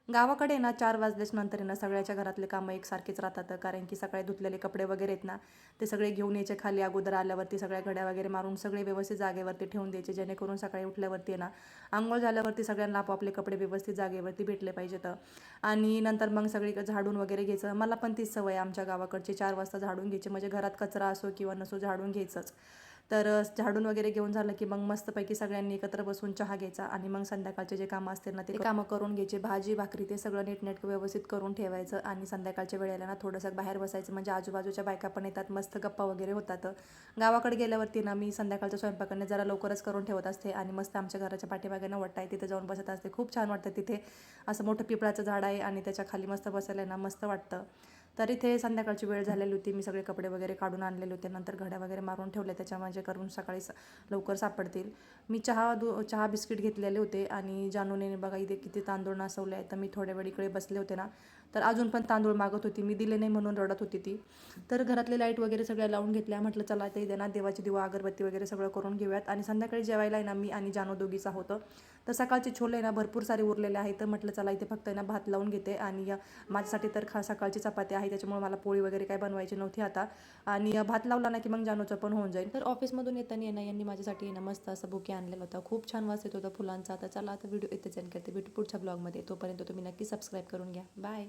गावाकडे ना 4 वाजल्याच्या नंतर आहे ना सगळ्याच्या घरातले कामं एकसारखेच राहतात. कारण की सकाळी धुतलेले कपडे वगैरे आहेत ना, ते सगळे घेऊन यायचे खाली अगोदर आल्यावरती सगळ्या घड्या वगैरे मारून सगळे व्यवस्थित जागेवरती ठेवून द्यायचे. जेणेकरून सकाळी उठल्यावरती आहे ना, अंघोळ झाल्यावरती सगळ्यांना आपापले कपडे व्यवस्थित जागेवरती भेटले पाहिजेत. आणि नंतर मग सगळीकडे झाडून वगैरे घ्यायचं. मला पण तीच सवय आहे आमच्या गावाकडची 4 वाजता झाडून घ्यायची. म्हणजे घरात कचरा असो किंवा नसो झाडून घ्यायचंच. तर झाडून वगैरे घेऊन झालं की मग मस्तपैकी सगळ्यांनी एकत्र बसून चहा घ्यायचा आणि मग संध्याकाळचे जे कामं असतील ना ते कामं करून घ्यायचे. भाजी भाकरी ते सगळं नीटनेटकं व्यवस्थित करून ठेवायचं आणि संध्याकाळच्या वेळेला ना थोडंसं बाहेर बसायचं. म्हणजे आजूबाजूच्या बायका पण येतात, मस्त गप्पा वगैरे होतात. गावाकडे गेल्यावरती ना मी संध्याकाळच्या स्वयंपाकाने जरा लवकरच करून ठेवत असते आणि मस्त आमच्या घराच्या पाठीमागे ना वट्टा आहे, तिथे जाऊन बसत असते. खूप छान वाटतं तिथे. असं मोठं पिपळाचं झाड आहे आणि त्याच्या खाली मस्त बसायला ना मस्त वाटतं. तर इथे संध्याकाळची वेळ झालेली होती. मी सगळे कपडे वगैरे काढून आणलेले होते. नंतर घड्या वगैरे मारून ठेवल्या त्याच्या म्हणजे करून सकाळी लवकर सापडतील. मी चहा बिस्किट घेतलेले होते आणि जानूने बघा इथे किती तांदूळ नासवले आहेत. तर मी थोड्या वेळ इकडे बसले होते ना, तर अजून पण तांदूळ मागत होती. मी दिले नाही म्हणून रडत होती ती. तर घरातले लाईट वगैरे सगळ्या लावून घेतल्या. म्हटलं चला ते इथे ना देवाची दिवा अगरबत्ती वगैरे सगळं करून घेऊयात. आणि संध्याकाळी जेवायला आहे ना मी आणि जानू दोघीच आहोत. तर सकाळचे छोले ना भरपूर सारे उरलेले आहेत. तर म्हटलं चला इथे फक्त ना भात लावून घेते आणि माझ्यासाठी तर सकाळची चपाती आहे, त्याच्यामुळे मला पोळी वगैरे काय बनवायची नव्हती आता. आणि भात लावला ना की मग जानूचं पण होऊन जाईल. तर ऑफिसमधून येताना ना यांनी माझ्यासाठी ना मस्त असं बुके आणलेला होता. खूप छान वास येत होता फुलांचा. आता चला आता व्हिडिओ इथेच एंड करते. भेटू पुढच्या ब्लॉगमध्ये. तोपर्यंत तुम्ही नक्की सबस्क्राईब करून घ्या. बाय.